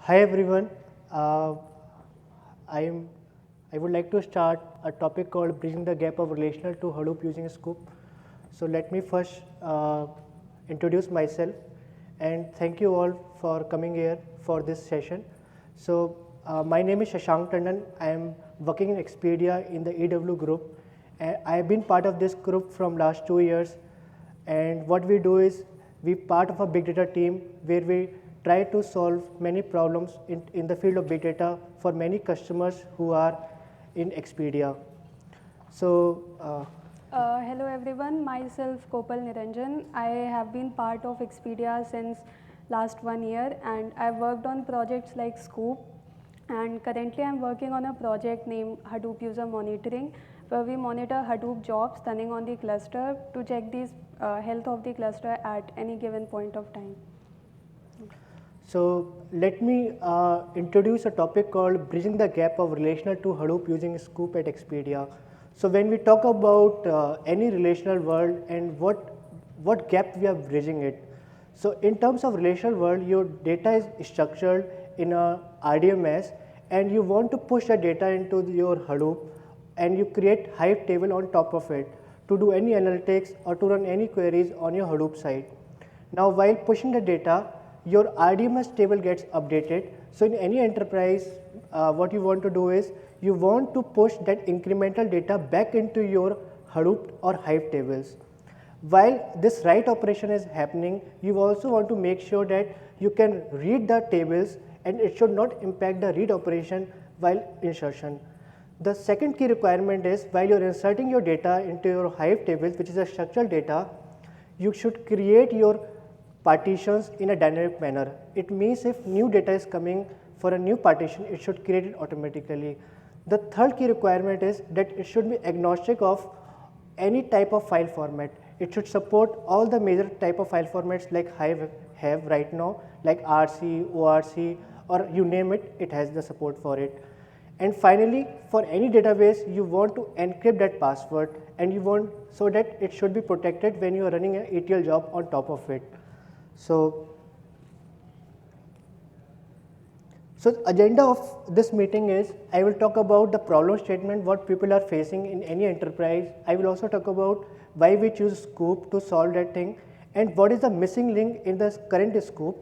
Hi everyone. Uh, I am. I would like to start a topic called bridging the gap of relational to Hadoop using Scoop. So let me first introduce myself and thank you all for coming here for this session. So my name is Shashank Tandon. I am working in Expedia in the EW group. And I have been part of this group from last 2 years. And what we do is we part of a big data team where we try to solve many problems in the field of big data for many customers who are in Expedia. So Hello everyone, myself Kopal Niranjan. I have been part of Expedia since last 1 year and I've worked on projects like Scoop, and currently I'm working on a project named Hadoop User Monitoring, where we monitor Hadoop jobs running on the cluster to check the health of the cluster at any given point of time. So let me introduce a topic called bridging the gap of relational to Hadoop using Scoop at Expedia. So when we talk about any relational world and what gap we are bridging it. So in terms of relational world, your data is structured in a RDMS and you want to push the data into your Hadoop and you create Hive table on top of it to do any analytics or to run any queries on your Hadoop side. Now while pushing the data, your RDMS table gets updated. So in any enterprise, what you want to do is you want to push that incremental data back into your Hadoop or Hive tables. While this write operation is happening, you also want to make sure that you can read the tables and it should not impact the read operation while insertion. The second key requirement is while you're inserting your data into your Hive tables, which is a structural data, you should create your partitions in a dynamic manner. It means if new data is coming for a new partition, it should create it automatically. The third key requirement is that it should be agnostic of any type of file format. It should support all the major type of file formats like Hive have right now, like RC, ORC, or you name it, it has the support for it. And finally, for any database, you want to encrypt that password and you want so that it should be protected when you are running an ETL job on top of it. So the agenda of this meeting is I will talk about the problem statement, what people are facing in any enterprise. I will also talk about why we choose Scoop to solve that thing and what is the missing link in the current Scoop.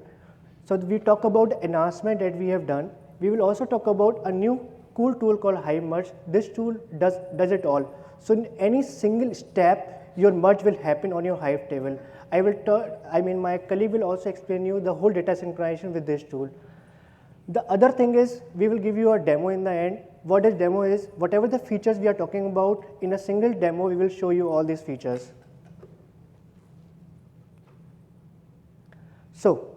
So we talk about the enhancement that we have done. We will also talk about a new cool tool called Hive Merge. This tool does it all. So in any single step, your merge will happen on your Hive table. My colleague will also explain you the whole data synchronization with this tool. The other thing is we will give you a demo in the end. What is demo is whatever the features we are talking about in a single demo, we will show you all these features. So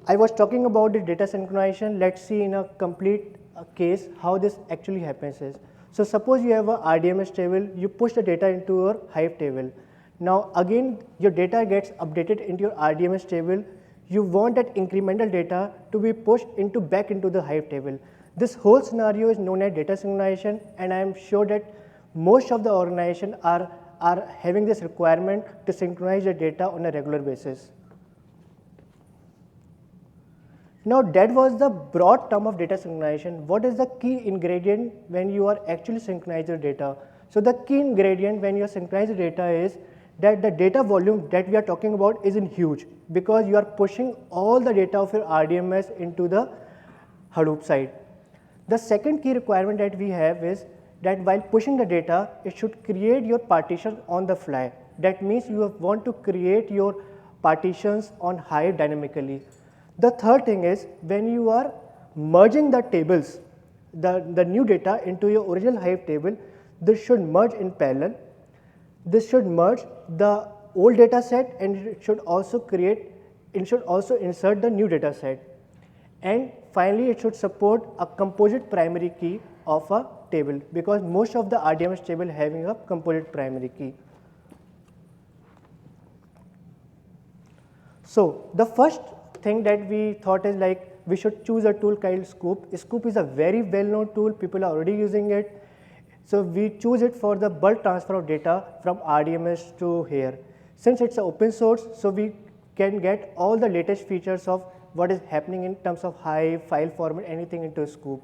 I was talking about the data synchronization. Let's see in a complete case how this actually happens is. So suppose you have a RDMS table, you push the data into your Hive table. Now again your data gets updated into your RDMS table. You want that incremental data to be pushed back into the Hive table. This whole scenario is known as data synchronization, and I am sure that most of the organizations are having this requirement to synchronize the data on a regular basis. Now that was the broad term of data synchronization. What is the key ingredient when you are actually synchronizing your data? So the key ingredient when you synchronize the data is that the data volume that we are talking about isn't huge because you are pushing all the data of your RDMS into the Hadoop side. The second key requirement that we have is that while pushing the data, it should create your partition on the fly. That means you want to create your partitions on Hive dynamically. The third thing is when you are merging the tables, the new data into your original Hive table, this should merge in parallel. This should merge the old data set and it should also insert the new data set. And finally, it should support a composite primary key of a table because most of the RDMS table having a composite primary key. So the first thing that we thought is like we should choose a tool called Scoop. Scoop is a very well-known tool. People are already using it. So we choose it for the bulk transfer of data from RDMS to here. Since it's open source, so we can get all the latest features of what is happening in terms of Hive, file format, anything into Scoop.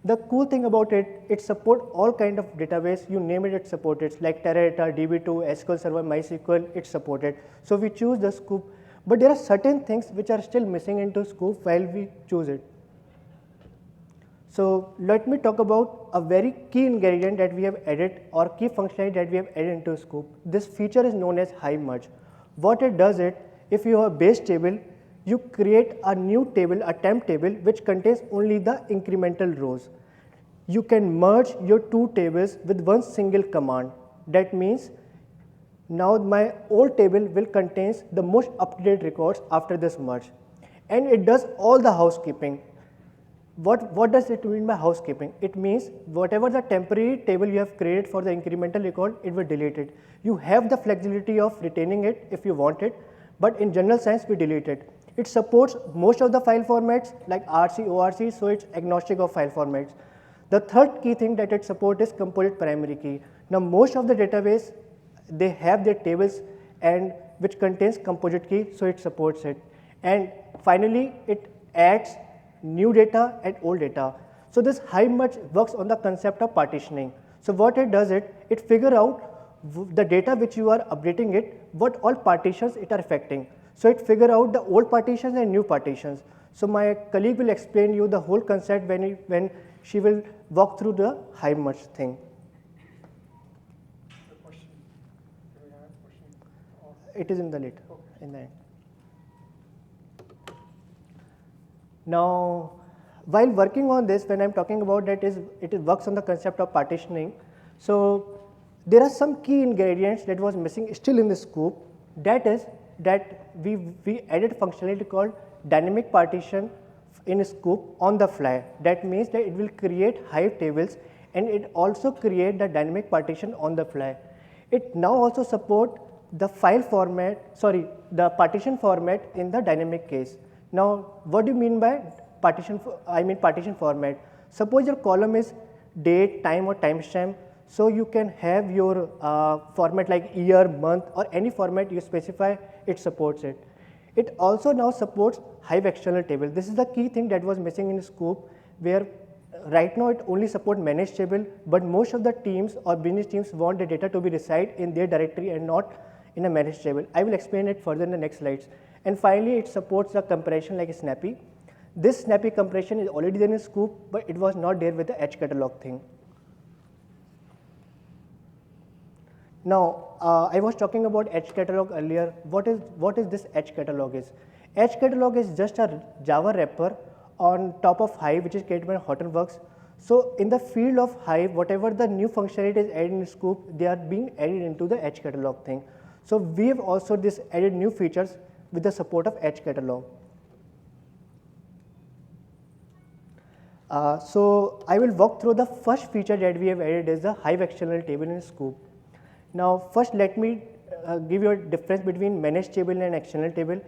The cool thing about it, it supports all kind of database, you name it, it supported, like Teradata, DB2, SQL Server, MySQL, it's supported. So we choose the Scoop, but there are certain things which are still missing into Scoop while we choose it. So let me talk about a very key ingredient that we have added or key functionality that we have added into Scoop. This feature is known as Hive Merge. What it does it, if you have a base table, you create a new table, a temp table, which contains only the incremental rows. You can merge your two tables with one single command. That means now my old table will contain the most up-to-date records after this merge. And it does all the housekeeping. What does it mean by housekeeping? It means whatever the temporary table you have created for the incremental record, it will delete it. You have the flexibility of retaining it if you want it, but in general sense, we delete it. It supports most of the file formats like RC, ORC, so it's agnostic of file formats. The third key thing that it supports is composite primary key. Now, most of the database, they have their tables and which contains composite key, so it supports it. And finally, it adds new data and old data. So this Hive Merge works on the concept of partitioning. So what it does it figure out the data which you are updating it, what all partitions it are affecting. So it figure out the old partitions and new partitions. So my colleague will explain you the whole concept when she will walk through the Hive Merge thing. The question, do we have a question? It is in the lid, in the end. Now, while working on this, when I'm talking about that, it works on the concept of partitioning. So there are some key ingredients that was missing still in the Scoop. That is that we added functionality called dynamic partition in Scoop on the fly. That means that it will create Hive tables and it also create the dynamic partition on the fly. It now also support the file format, the partition format in the dynamic case. Now, what do you mean by partition? I mean partition format. Suppose your column is date, time or timestamp. So you can have your format like year, month or any format you specify, it supports it. It also now supports Hive external table. This is the key thing that was missing in Scoop, where right now it only supports managed table, but most of the teams or business teams want the data to be reside in their directory and not in a managed table. I will explain it further in the next slides. And finally, it supports the compression like Snappy. This Snappy compression is already there in Scoop, but it was not there with the H catalog thing. Now, I was talking about H catalog earlier. What is this H catalog is? H catalog is just a Java wrapper on top of Hive, which is created by Hortonworks. So in the field of Hive, whatever the new functionality is added in Scoop, they are being added into the H catalog thing. So we have also added new features with the support of H catalog. So I will walk through the first feature that we have added is the Hive external table in Scoop. Now first let me give you a difference between managed table and external table.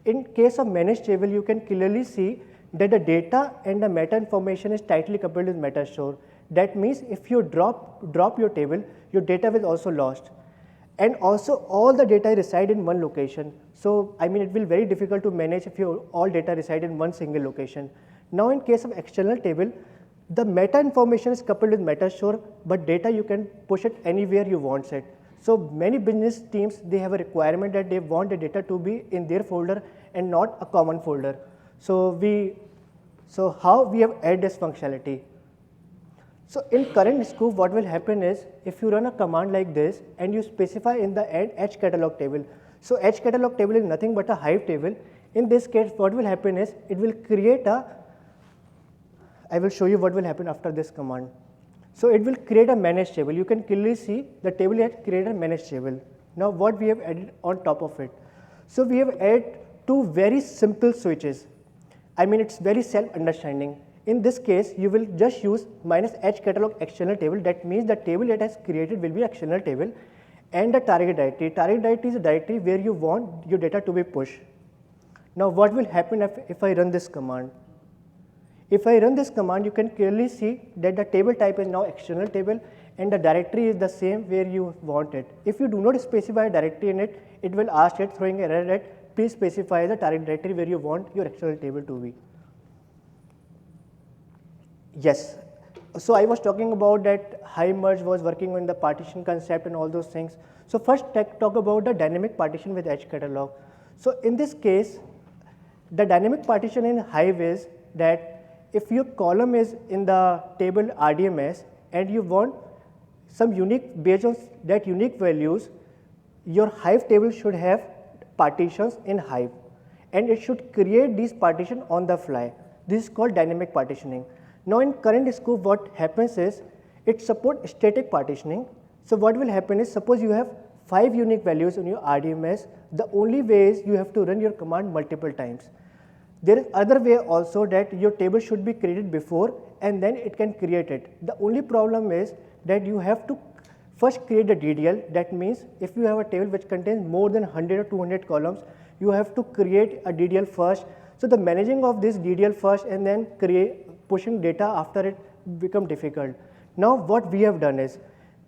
In case of managed table, you can clearly see that the data and the meta information is tightly coupled with Metastore. That means if you drop your table, your data will also lost. And also all the data reside in one location. So I mean it will be very difficult to manage if your all data reside in one single location. Now in case of external table, the meta information is coupled with Metastore, but data you can push it anywhere you want it. So many business teams, they have a requirement that they want the data to be in their folder and not a common folder. So how we have added this functionality? So in current Scoop, what will happen is if you run a command like this and you specify in the end H catalog table. So H catalog table is nothing but a Hive table. In this case, what will happen is it will create I will show you what will happen after this command. So it will create a managed table. You can clearly see the table has created a managed table. Now what we have added on top of it? So we have added two very simple switches. I mean it's very self-understanding. In this case, you will just use -H catalog external table. That means the table that has created will be external table, and the target directory. Target directory is a directory where you want your data to be pushed. Now what will happen if I run this command? If I run this command, you can clearly see that the table type is now external table and the directory is the same where you want it. If you do not specify a directory in it, it will ask it throwing error that please specify the target directory where you want your external table to be. Yes. So I was talking about that Hive merge was working on the partition concept and all those things. So first talk about the dynamic partition with Edge catalog. So in this case, the dynamic partition in Hive is that if your column is in the table RDMS and you want some unique, based on that unique values, your Hive table should have partitions in Hive, and it should create these partitions on the fly. This is called dynamic partitioning. Now in current scope, what happens is it supports static partitioning. So what will happen is, suppose you have 5 unique values in your RDMS, the only way is you have to run your command multiple times. There is other way also that your table should be created before and then it can create it. The only problem is that you have to first create a DDL. That means if you have a table which contains more than 100 or 200 columns, you have to create a DDL first. So the managing of this DDL first and then pushing data after it become difficult. Now what we have done is,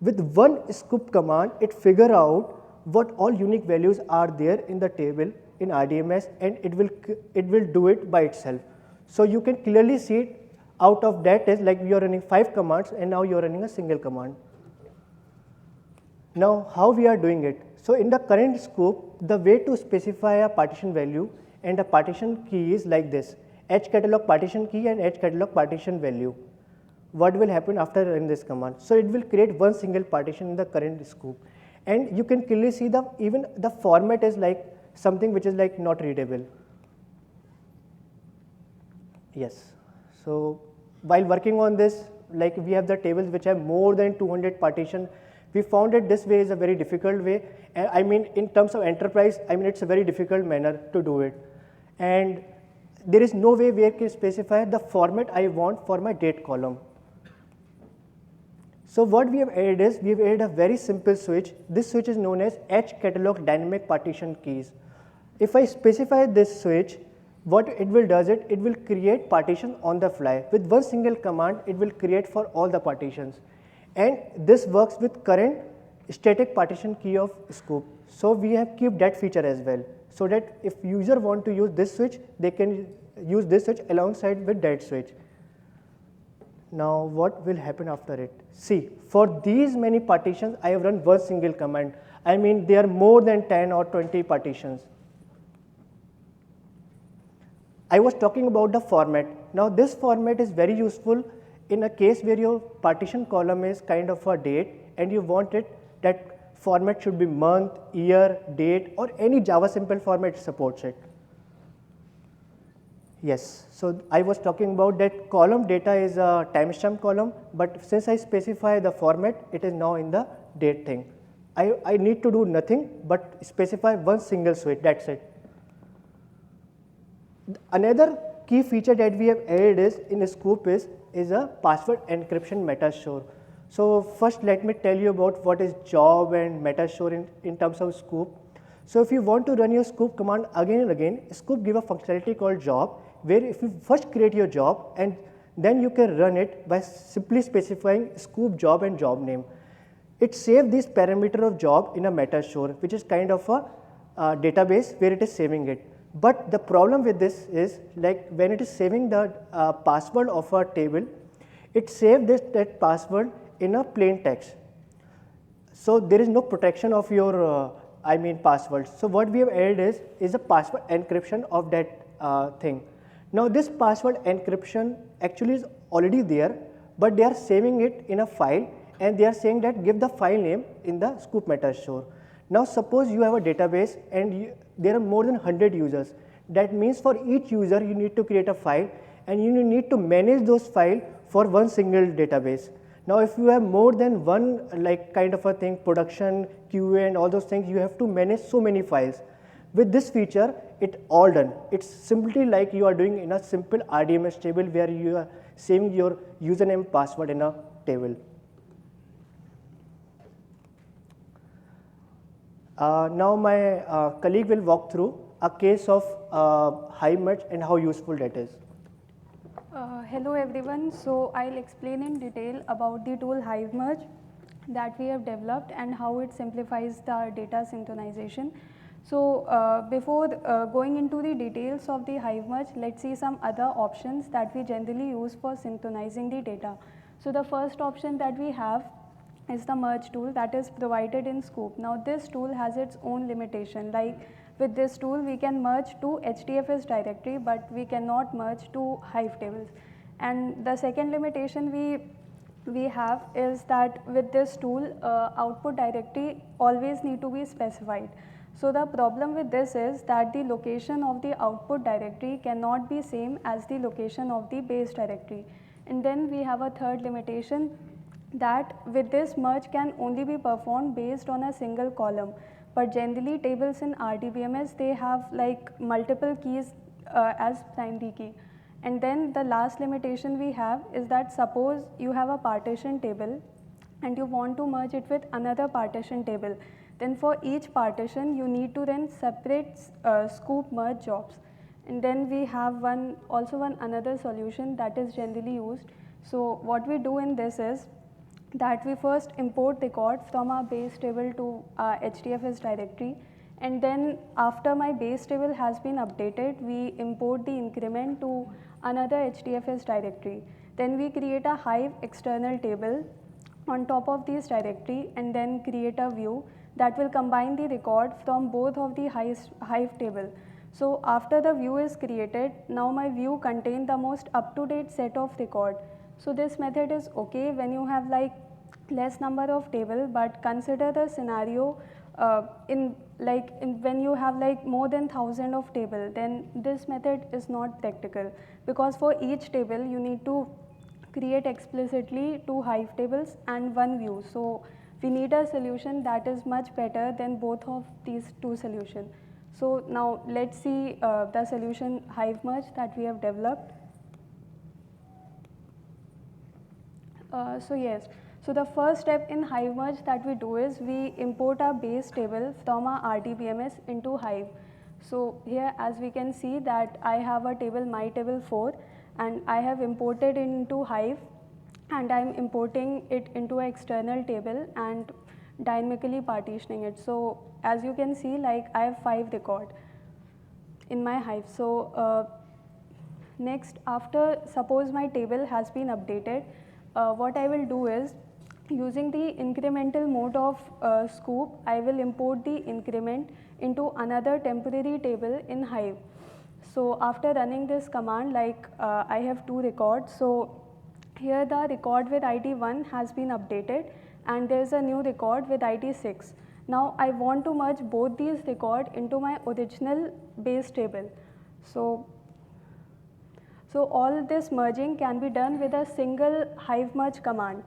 with one scoop command, it figure out what all unique values are there in the table in RDMS, and it will do it by itself. So you can clearly see out of that is like you are running 5 commands and now you are running a single command. Now how we are doing it? So in the current scope, the way to specify a partition value and a partition key is like this: Edge catalog partition key and Edge catalog partition value. What will happen after running this command? So it will create one single partition in the current scope, and you can clearly see even the format is like something which is like not readable. Yes. So while working on this, like we have the tables which have more than 200 partition. We found that this way is a very difficult way. I mean, in terms of enterprise, I mean, it's a very difficult manner to do it. And there is no way where I can specify the format I want for my date column. So what we have added is, we have added a very simple switch. This switch is known as Edge catalog dynamic partition keys. If I specify this switch, what it will does it will create partition on the fly. With one single command, it will create for all the partitions. And this works with current static partition key of scope. So we have kept that feature as well, so that if user want to use this switch, they can use this switch alongside with that switch. Now what will happen after it? See, for these many partitions, I have run one single command. I mean, there are more than 10 or 20 partitions. I was talking about the format. Now this format is very useful in a case where your partition column is kind of a date and you want it that format should be month, year, date, or any Java simple format supports it. Yes, so I was talking about that column data is a timestamp column, but since I specify the format, it is now in the date thing. I need to do nothing but specify one single switch, that's it. Another key feature that we have added is in the scope is a password encryption metastore. So first let me tell you about what is job and metastore in terms of scope. So if you want to run your scope command again and again, scope give a functionality called job, where if you first create your job and then you can run it by simply specifying scoop job and job name. It saves this parameter of job in a metastore, which is kind of a database where it is saving it. But the problem with this is, like when it is saving the password of a table, it saves that password in a plain text. So there is no protection of your password. So what we have added is a password encryption of that thing. Now this password encryption actually is already there, but they are saving it in a file and they are saying that give the file name in the scoop metastore. Now suppose you have a database and there are more than 100 users. That means for each user you need to create a file and you need to manage those files for one single database. Now if you have more than one like kind of a thing, production, QA and all those things, you have to manage so many files. With this feature, it's all done. It's simply like you are doing in a simple RDMS table where you are saving your username password in a table. Now my colleague will walk through a case of Hive merge and how useful that is. Hello everyone. So I'll explain in detail about the tool Hive merge that we have developed and how it simplifies the data synchronization. So before going into the details of the Hive merge, let's see some other options that we generally use for synchronizing the data. So the first option that we have is the merge tool that is provided in Scoop. Now this tool has its own limitation. Like with this tool we can merge two HDFS directory, but we cannot merge two Hive tables. And the second limitation we have is that with this tool output directory always need to be specified. So the problem with this is that the location of the output directory cannot be same as the location of the base directory. And then we have a third limitation, that with this merge can only be performed based on a single column. But generally tables in RDBMS, they have like multiple keys as primary key. And then the last limitation we have is that suppose you have a partition table and you want to merge it with another partition table. Then for each partition you need to then separate Scoop merge jobs. And then we have also one another solution that is generally used. So what we do in this is that we first import record from our base table to our HDFS directory, and then after my base table has been updated, we import the increment to another HDFS directory. Then we create a Hive external table on top of this directory and then create a view that will combine the record from both of the Hive table. So after the view is created, now my view contains the most up-to-date set of record. So this method is okay when you have like less number of table, but consider the scenario when you have like more than 1000 of table, then this method is not practical, because for each table you need to create explicitly two Hive tables and one view. So we need a solution that is much better than both of these two solutions. So now let's see the solution Hive merge that we have developed. So the first step in Hive merge that we do is we import our base table from our RDBMS into Hive. So here as we can see that I have a table my table 4 and I have imported into Hive, and I am importing it into an external table and dynamically partitioning it. So as you can see, like I have 5 record in my Hive. So next, after suppose my table has been updated, what I will do is, using the incremental mode of Scoop, I will import the increment into another temporary table in Hive. So after running this command, like I have 2 records. So here the record with ID 1 has been updated and there is a new record with ID 6. Now I want to merge both these records into my original base table. So all this merging can be done with a single Hive merge command.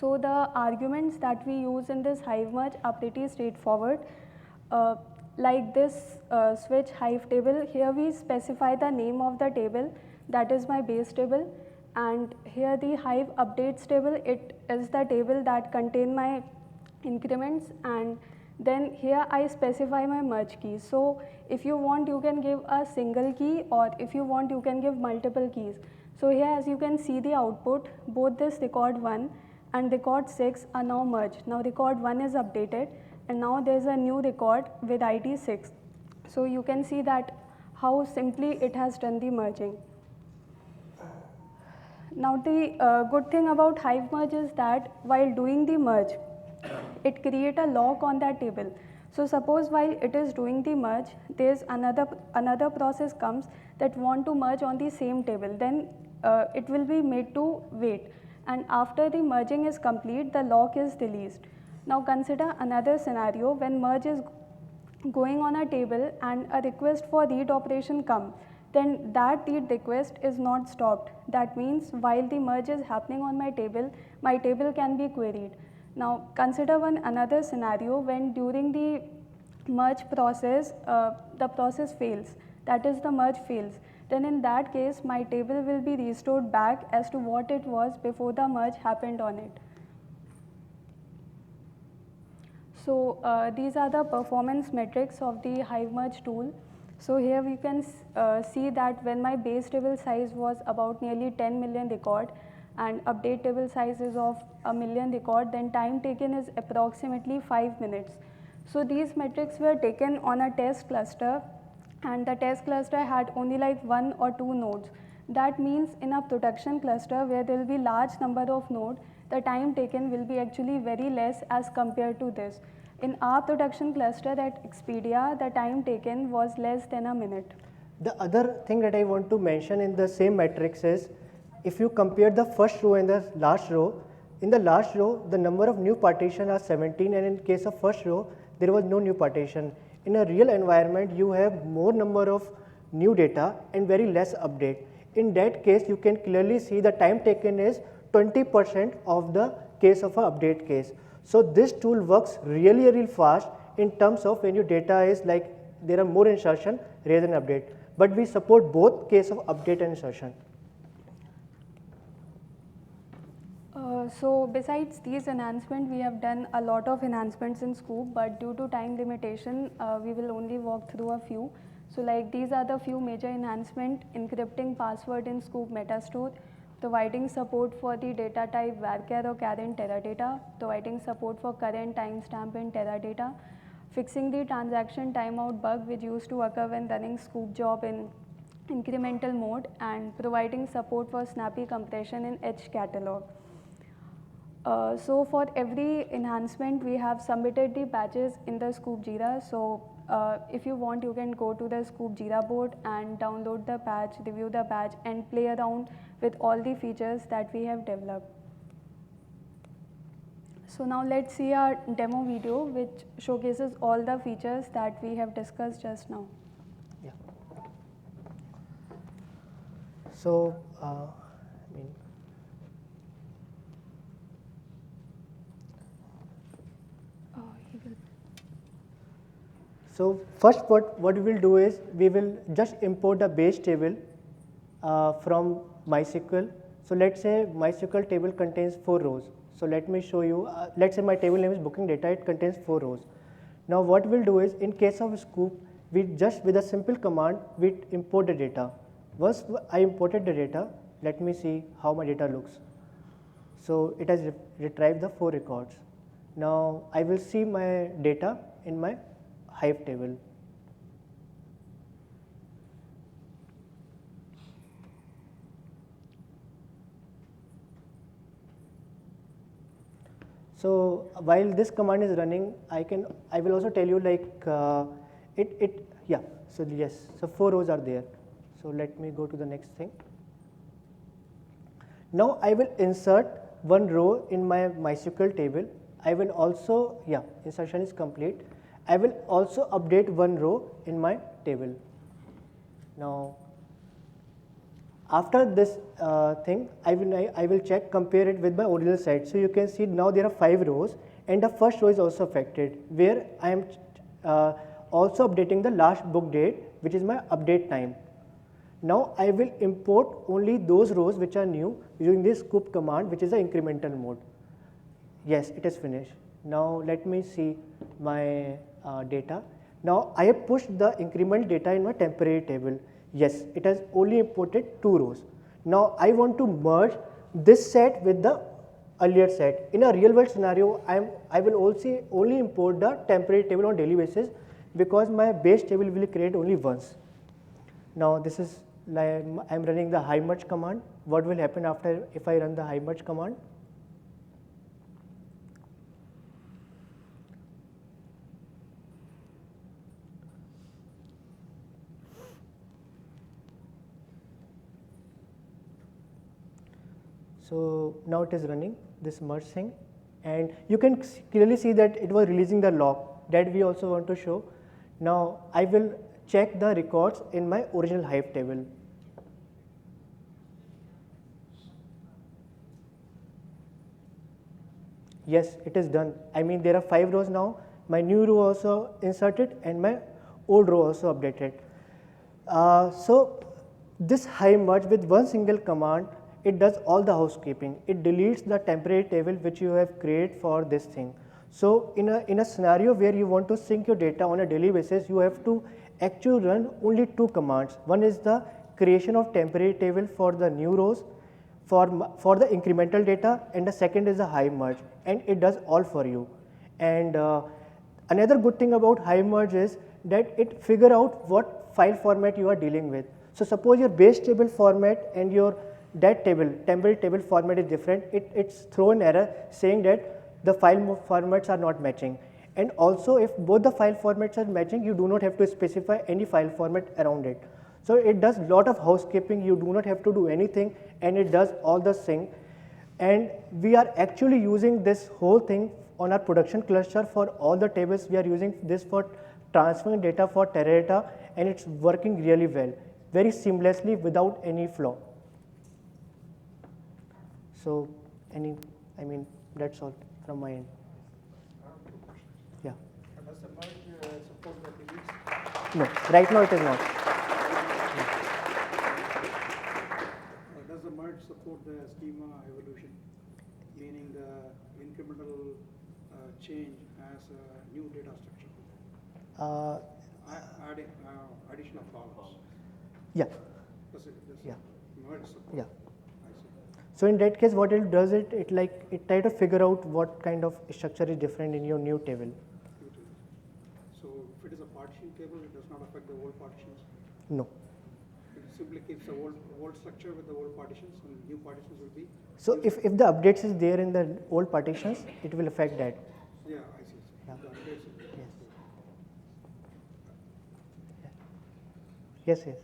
So the arguments that we use in this Hive merge are pretty straightforward. Like this switch Hive table, here we specify the name of the table, that is my base table, and here the Hive updates table, it is the table that contain my increments, and then here I specify my merge key. So if you want, you can give a single key, or if you want, you can give multiple keys. So here as you can see the output, both this record 1 and record 6 are now merged. Now record 1 is updated and now there is a new record with ID 6. So you can see that how simply it has done the merging. Now the good thing about Hive merge is that while doing the merge, it creates a lock on that table. So suppose while it is doing the merge, there is another process comes that want to merge on the same table, then it will be made to wait. And after the merging is complete, the lock is released. Now consider another scenario when merge is going on a table and a request for read operation come, then that read request is not stopped. That means while the merge is happening on my table can be queried. Now consider another scenario when during the merge process, the process fails, that is the merge fails. Then in that case, my table will be restored back as to what it was before the merge happened on it. So these are the performance metrics of the Hive merge tool. So here we can see that when my base table size was about nearly 10 million record and update table size is of 1 million record, then time taken is approximately 5 minutes. So these metrics were taken on a test cluster, and the test cluster had only like 1 or 2 nodes. That means in a production cluster where there will be large number of nodes, the time taken will be actually very less as compared to this. In our production cluster at Expedia, the time taken was less than a minute. The other thing that I want to mention in the same matrix is, if you compare the first row and the last row, in the last row, the number of new partition are 17, and in case of first row, there was no new partition. In a real environment, you have more number of new data and very less update. In that case, you can clearly see the time taken is 20% of the case of a update case. So this tool works really fast in terms of when your data is like there are more insertion rather than update. But we support both case of update and insertion. So besides these enhancements, we have done a lot of enhancements in Scoop, but due to time limitation, we will only walk through a few. So like these are the few major enhancements: encrypting password in Scoop Metastore, providing support for the data type varchar or char in Teradata, providing support for current timestamp in Teradata, fixing the transaction timeout bug which used to occur when running Scoop job in incremental mode, and providing support for snappy compression in H catalog. So for every enhancement, we have submitted the patches in the Scoop Jira. So if you want, you can go to the Scoop Jira board and download the patch, review the patch, and play around with all the features that we have developed. So now let's see our demo video, which showcases all the features that we have discussed just now. Yeah. So, So first what we will do is, we will just import the base table from MySQL. So let's say MySQL table contains 4 rows. So let me show you, let's say my table name is booking data, it contains 4 rows. Now what we'll do is, in case of Scoop, we just with a simple command, we import the data. Once I imported the data, let me see how my data looks. So it has retrieved the 4 records. Now I will see my data in my Hive table. So while this command is running, I will also tell you like So yes, so 4 rows are there. So let me go to the next thing. Now I will insert 1 row in my MySQL table. I will also, insertion is complete. I will also update 1 row in my table. Now, after this thing, I will check, compare it with my original set. So you can see now there are 5 rows, and the first row is also affected, where I am also updating the last book date, which is my update time. Now I will import only those rows which are new using this scoop command, which is the incremental mode. Yes, it is finished. Now let me see my data. Now I have pushed the increment data in my temporary table. Yes, it has only imported 2 rows. Now I want to merge this set with the earlier set. In a real world scenario, I will also only import the temporary table on daily basis, because my base table will create only once. Now this is like I am running the hive merge command. What will happen after if I run the hive merge command? So now it is running this merge thing, and you can clearly see that it was releasing the lock that we also want to show. Now I will check the records in my original Hive table. Yes, it is done. I mean, there are 5 rows now. My new row also inserted and my old row also updated. So this Hive merge with one single command, it does all the housekeeping. It deletes the temporary table which you have created for this thing. So in a scenario where you want to sync your data on a daily basis, you have to actually run only 2 commands. One is the creation of temporary table for the new rows for the incremental data, and the second is the hive merge, and it does all for you. And Another good thing about HiveMerge is that it figure out what file format you are dealing with. So suppose your base table format and your that table, temporary table format is different, it's throw an error saying that the file formats are not matching. And also if both the file formats are matching, you do not have to specify any file format around it. So it does lot of housekeeping, you do not have to do anything, and it does all the sync. And we are actually using this whole thing on our production cluster for all the tables. We are using this for transferring data for Teradata, and it's working really well, very seamlessly without any flaw. So, that's all from my end. I have two questions. Yeah. Does the merge support the release? No, right now it is not. Does the merge support the schema evolution, meaning the incremental change as a new data structure? Uh, Adding addition of columns. yeah, Does Yeah. merge support? yeah. I see. So in that case, what it does, it try to figure out what kind of structure is different in your new table. So if it is a partition table, it does not affect the old partitions. No. It simply keeps the old structure with the old partitions, and new partitions will be. So if the updates is there in the old partitions, it will affect that. Yeah, I see. Yeah. The updates. Yes. Yes.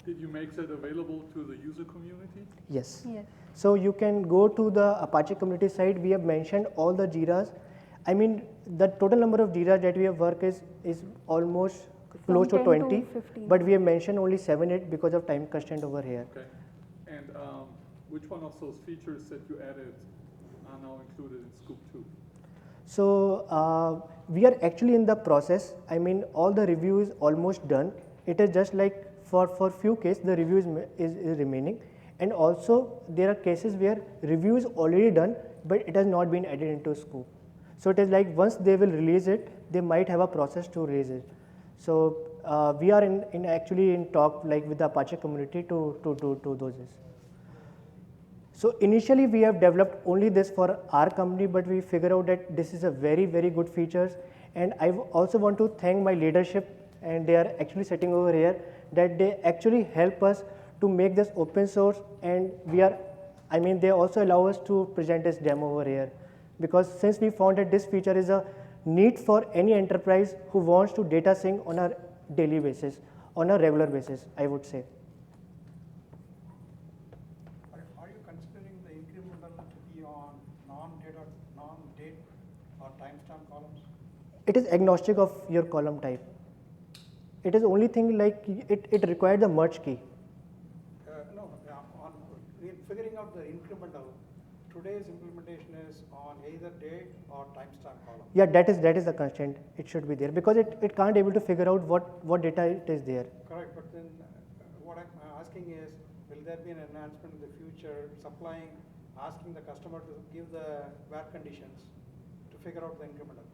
Did you make that available to the user community? Yes. Yes. So you can go to the Apache community site. We have mentioned all the Jiras. I mean, the total number of Jiras that we have worked is almost close to 10 to 20, 15. but we have mentioned only 7, 8 because of time constraint over here. Okay. And which one of those features that you added are now included in Scoop 2? So we are actually in the process. I mean, all the review is almost done. It is just like for few cases the review is remaining, and also there are cases where review is already done, but it has not been added into Scoop. So it is like once they will release it, they might have a process to release it. So we are actually in talk like with the Apache community to do those. So initially we have developed only this for our company, but we figure out that this is a very, very good features. And I also want to thank my leadership, and they are actually sitting over here, that they actually help us to make this open source, and they also allow us to present this demo over here. Because since we found that this feature is a need for any enterprise who wants to data sync on a daily basis, on a regular basis, I would say. Are you considering the incremental to be on non-date or timestamp columns? It is agnostic of your column type. It is only thing like it requires the merge key. No, on figuring out the incremental, today's implementation is on either date or timestamp column. Yeah, that is the constraint. It should be there because it can't able to figure out what data it is there. Correct, but then what I'm asking is, will there be an enhancement in the future, asking the customer to give the where conditions to figure out the incremental?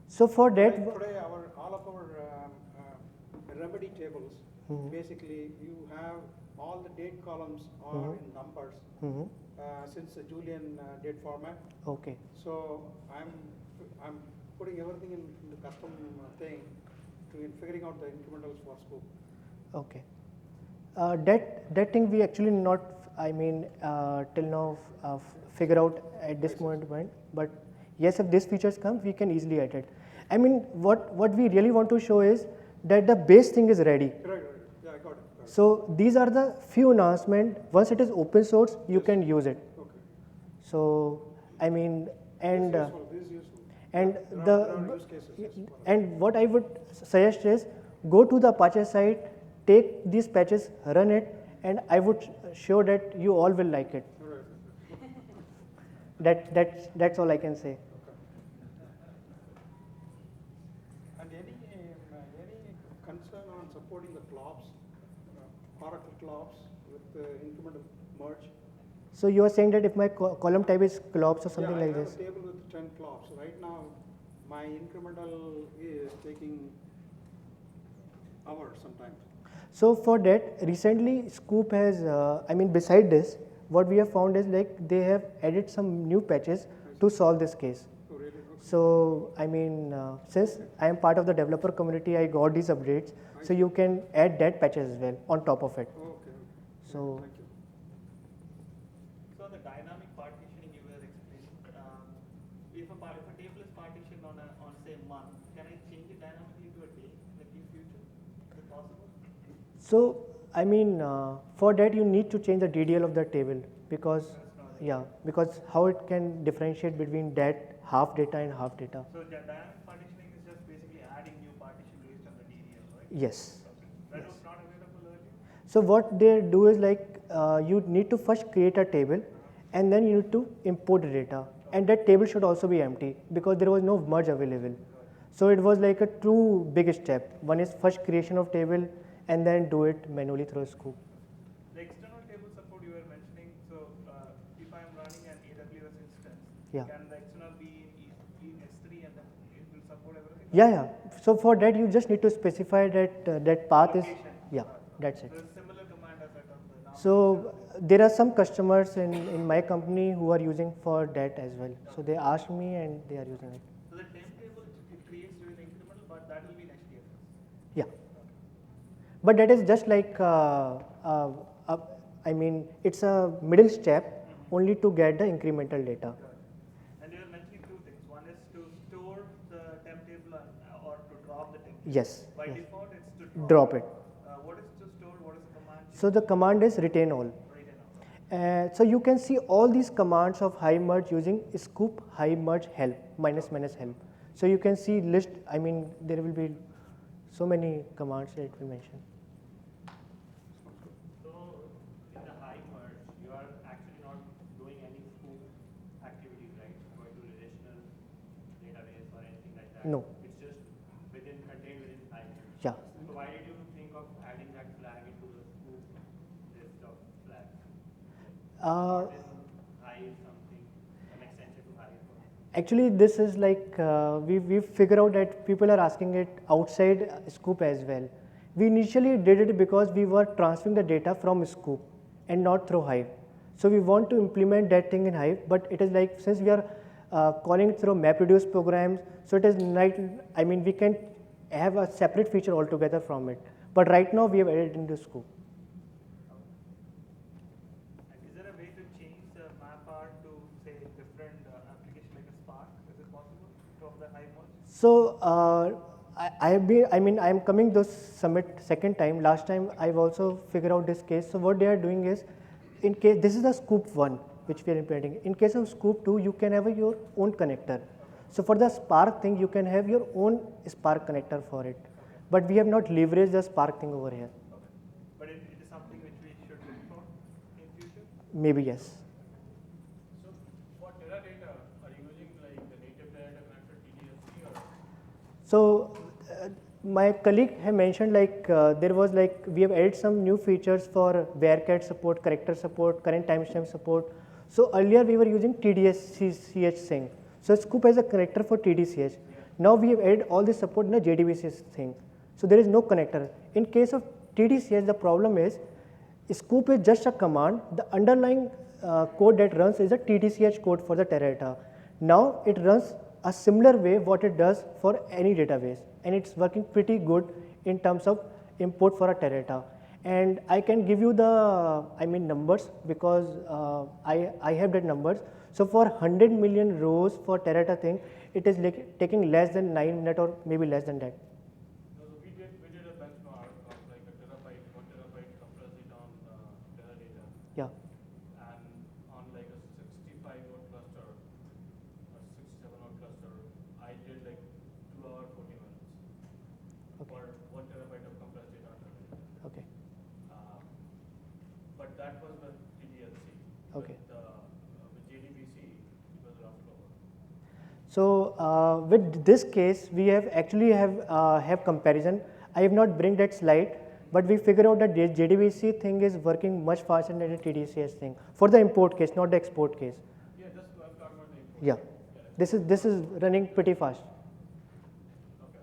So for that, Today, all of our remedy tables, basically you have all the date columns are in numbers since the Julian date format. okay. So I'm putting everything in the custom thing in figuring out the incrementals for Scoop. Okay. That thing we actually not, till now figure out at this moment. But yes, if these features come, we can easily add it. I mean, what we really want to show is that the base thing is ready. Right. Yeah, I got it. So these are the few announcements. Once it is open source, you can use it. Okay. So and This is useful. and There are use cases. Yes, for it. and what I would suggest is go to the Apache site, take these patches, run it, and I would show that you all will like it. Right. That's all I can say. And any concern on supporting the CLOPS, Oracle CLOPS with the incremental merge? So you are saying that if my column type is CLOPS or something like I this. have a table with 10 CLOPS. Right now, my incremental is taking hours sometimes. So for that, recently Scoop has, beside this, what we have found is like they have added some new patches to solve this case. So really, okay. So I mean, since I am part of the developer community, I got these updates. So you can add that patches as well on top of it. Okay. So Thank you. So the dynamic partitioning you were explaining, if a table is partitioned on say month, can I change it dynamically to a day in the future? Is it possible? So I mean, for that you need to change the DDL of the table because because how it can differentiate between that half data and half data. So the dynamic partitioning is just basically adding new partition based on the DDL, right? Yes. That was not available earlier. So what they do is like you need to first create a table and then you need to import the data, and that table should also be empty because there was no merge available. So it was like a two big step. One is first creation of table and then do it manually through Scoop. The external table support you were mentioning, so if I am running an AWS instance, Yeah. can the external be in S3 and then it will support everything? Yeah. So for that you just need to specify that that path is that's it. There's a similar command as I got the now. So there are some customers in my company who are using for that as well. So they asked me and they are using it. So the temp table it creates during the incremental, but that will be in HDFS. Yeah. But that is just like, I mean, it's a middle step only to get the incremental data. And you were mentioning two things. One is to store the temp table or to drop the temp table. Yes. By yes. default, it's to Drop it. What is to store? What is the command? So the command is retain all. Right now. So you can see all these commands of high merge using scoop high merge help minus help. So you can see list. I mean, there will be so many commands that it will mention. So in the high merge, you are actually not doing any scoop activities, right? Going to relational database or anything like that. No. It's just contained within high merge. Yeah. So why did you think of adding that flag into the scoop list of flags? Uh, Hive something, an extension to Hive. Actually, this is like we figure out that people are asking it outside Scoop as well. We initially did it because we were transferring the data from Scoop and not through Hive. So we want to implement that thing in Hive, but it is like since we are calling it through MapReduce programs, so it is like I mean we can have a separate feature altogether from it. But right now we have added it into Scoop. And is there a way to change the map art to say different application like a Spark? Is it possible from the Hive merge? So I have been. I mean, I am coming this summit second time. Last time I've also figured out this case. So what they are doing is, in case this is the Scoop 1 which we are implementing. In case of Scoop 2, you can have your own connector. So for the Spark thing, you can have your own Spark connector for it. But we have not leveraged the Spark thing over here. But it is something which we should look for in future? Maybe yes. So for Teradata, are you using like the native Teradata connector TDSC or? So my colleague had mentioned like there was like we have added some new features for Bearcat support, character support, current timestamp support. So earlier we were using TDSCH thing. So Scoop has a connector for TDCH. Now we have added all this support in the JDBC thing. So there is no connector. In case of TDCH, the problem is Scoop is just a command. The underlying code that runs is a TDCH code for the Teradata. Now it runs a similar way what it does for any database, and it's working pretty good in terms of import for a Teradata. And I can give you the numbers because I have that numbers. So for 100 million rows for Teradata thing, it is like taking less than 9 minutes or maybe less than that. No, so we did a benchmark of like a terabyte, 1 terabyte compress it on Teradata. Yeah. And on like a 65 node cluster or 67 node cluster, I did like 2 hours 40 minutes for 1 terabyte of compressed data on Teradata. Okay. But that was with TDLC. Okay. With JDBC, it was a lot slower. So with this case, we have actually have comparison. I have not bring that slide, but we figure out that the JDBC thing is working much faster than the TDCS thing for the import case, not the export case. Yeah, just I'm talking about the import. Yeah, this is running pretty fast. Okay.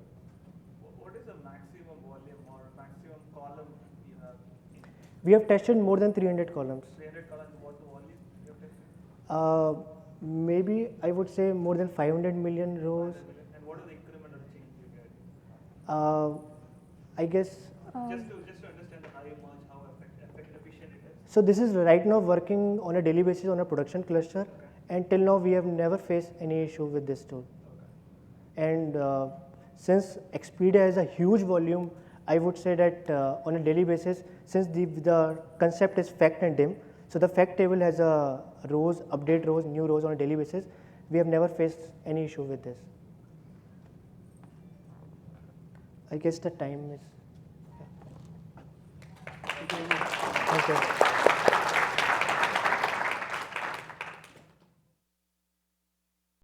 What is the maximum volume or maximum column you have? We have tested more than 300 columns. 300 columns, what the volume you have tested? Maybe I would say more than 500 million rows. And what is the incremental change you get? I guess. Just to understand how much, how efficient it is. So this is right now working on a daily basis on a production cluster, and till now we have never faced any issue with this tool. And since Expedia has a huge volume, I would say that on a daily basis, since the concept is fact and dim, so the fact table has a rows, update rows, new rows on a daily basis. We have never faced any issue with this. I guess the time is. Thank you.